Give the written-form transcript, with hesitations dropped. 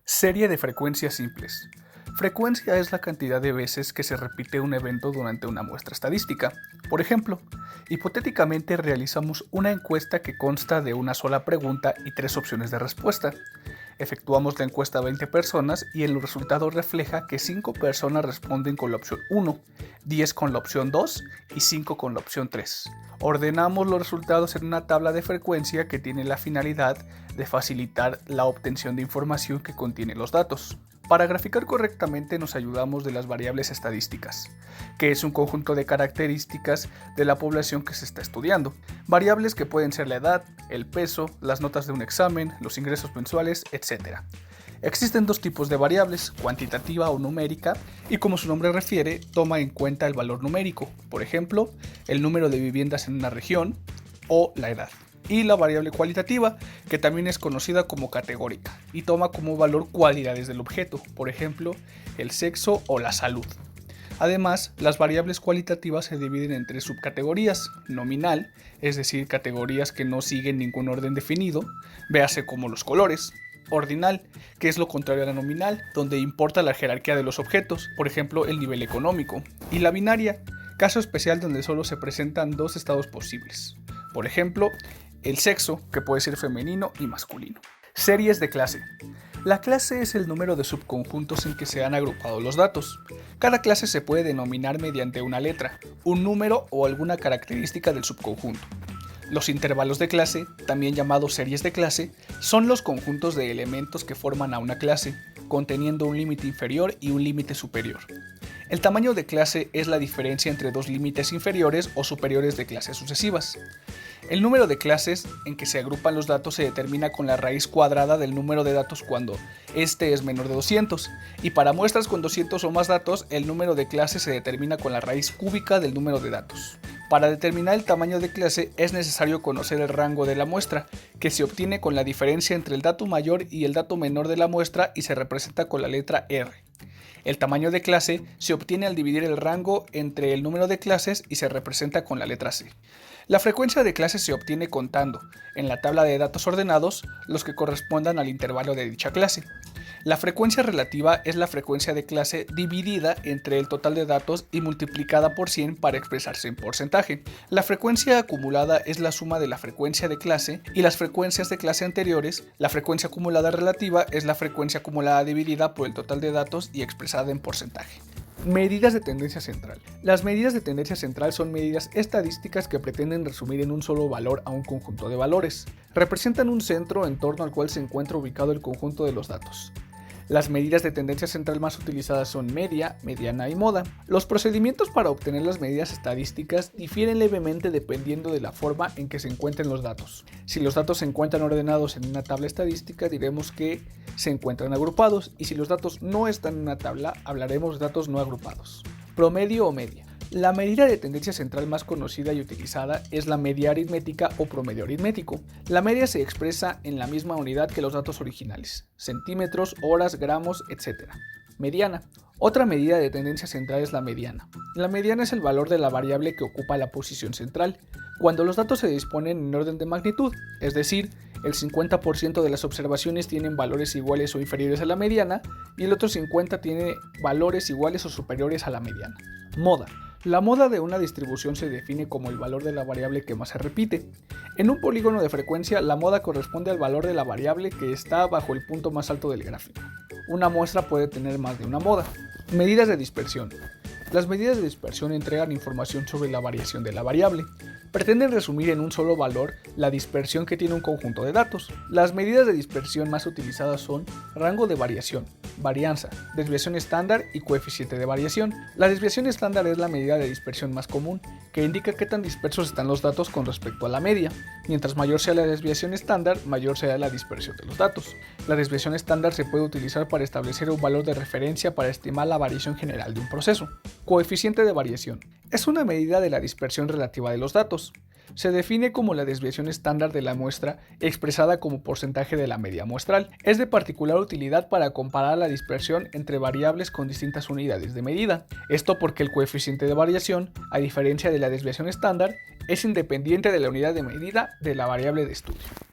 Serie de frecuencias simples. Frecuencia es la cantidad de veces que se repite un evento durante una muestra estadística. Por ejemplo, hipotéticamente realizamos una encuesta que consta de una sola pregunta y 3 opciones de respuesta. Efectuamos la encuesta a 20 personas y el resultado refleja que 5 personas responden con la opción 1, 10 con la opción 2 y 5 con la opción 3. Ordenamos los resultados en una tabla de frecuencia que tiene la finalidad de facilitar la obtención de información que contiene los datos. Para graficar correctamente nos ayudamos de las variables estadísticas, que es un conjunto de características de la población que se está estudiando. Variables que pueden ser la edad, el peso, las notas de un examen, los ingresos mensuales, etc. Existen dos tipos de variables, cuantitativa o numérica, y como su nombre refiere, toma en cuenta el valor numérico, por ejemplo, el número de viviendas en una región o la edad. Y la variable cualitativa, que también es conocida como categórica, y toma como valor cualidades del objeto, por ejemplo, el sexo o la salud. Además, las variables cualitativas se dividen en 3 subcategorías: nominal, es decir, categorías que no siguen ningún orden definido, véase como los colores; ordinal, que es lo contrario a la nominal, donde importa la jerarquía de los objetos, por ejemplo, el nivel económico; y la binaria, caso especial donde solo se presentan 2 estados posibles, por ejemplo, el sexo, que puede ser femenino y masculino. Series de clase. La clase es el número de subconjuntos en que se han agrupado los datos. Cada clase se puede denominar mediante una letra, un número o alguna característica del subconjunto. Los intervalos de clase, también llamados series de clase, son los conjuntos de elementos que forman a una clase, conteniendo un límite inferior y un límite superior. El tamaño de clase es la diferencia entre dos límites inferiores o superiores de clases sucesivas. El número de clases en que se agrupan los datos se determina con la raíz cuadrada del número de datos cuando este es menor de 200, y para muestras con 200 o más datos, el número de clases se determina con la raíz cúbica del número de datos. Para determinar el tamaño de clase es necesario conocer el rango de la muestra, que se obtiene con la diferencia entre el dato mayor y el dato menor de la muestra y se representa con la letra R. El tamaño de clase se obtiene al dividir el rango entre el número de clases y se representa con la letra C. La frecuencia de clases se obtiene contando, en la tabla de datos ordenados, los que correspondan al intervalo de dicha clase. La frecuencia relativa es la frecuencia de clase dividida entre el total de datos y multiplicada por 100 para expresarse en porcentaje. La frecuencia acumulada es la suma de la frecuencia de clase y las frecuencias de clase anteriores. La frecuencia acumulada relativa es la frecuencia acumulada dividida por el total de datos y expresada en porcentaje. Medidas de tendencia central. Las medidas de tendencia central son medidas estadísticas que pretenden resumir en un solo valor a un conjunto de valores. Representan un centro en torno al cual se encuentra ubicado el conjunto de los datos. Las medidas de tendencia central más utilizadas son media, mediana y moda. Los procedimientos para obtener las medidas estadísticas difieren levemente dependiendo de la forma en que se encuentren los datos. Si los datos se encuentran ordenados en una tabla estadística, diremos que se encuentran agrupados, y si los datos no están en una tabla, hablaremos de datos no agrupados. Promedio o media. La medida de tendencia central más conocida y utilizada es la media aritmética o promedio aritmético. La media se expresa en la misma unidad que los datos originales: centímetros, horas, gramos, etc. Mediana. Otra medida de tendencia central es la mediana. La mediana es el valor de la variable que ocupa la posición central, cuando los datos se disponen en orden de magnitud, es decir, el 50% de las observaciones tienen valores iguales o inferiores a la mediana y el otro 50% tiene valores iguales o superiores a la mediana. Moda. La moda de una distribución se define como el valor de la variable que más se repite. En un polígono de frecuencia, la moda corresponde al valor de la variable que está bajo el punto más alto del gráfico. Una muestra puede tener más de una moda. Medidas de dispersión. Las medidas de dispersión entregan información sobre la variación de la variable. Pretenden resumir en un solo valor la dispersión que tiene un conjunto de datos. Las medidas de dispersión más utilizadas son rango de variación, varianza, desviación estándar y coeficiente de variación. La desviación estándar es la medida de dispersión más común, que indica qué tan dispersos están los datos con respecto a la media. Mientras mayor sea la desviación estándar, mayor será la dispersión de los datos. La desviación estándar se puede utilizar para establecer un valor de referencia para estimar la variación general de un proceso. Coeficiente de variación. Es una medida de la dispersión relativa de los datos. se define como la desviación estándar de la muestra expresada como porcentaje de la media muestral. Es de particular utilidad para comparar la dispersión entre variables con distintas unidades de medida. Esto porque el coeficiente de variación, a diferencia de la desviación estándar, es independiente de la unidad de medida de la variable de estudio.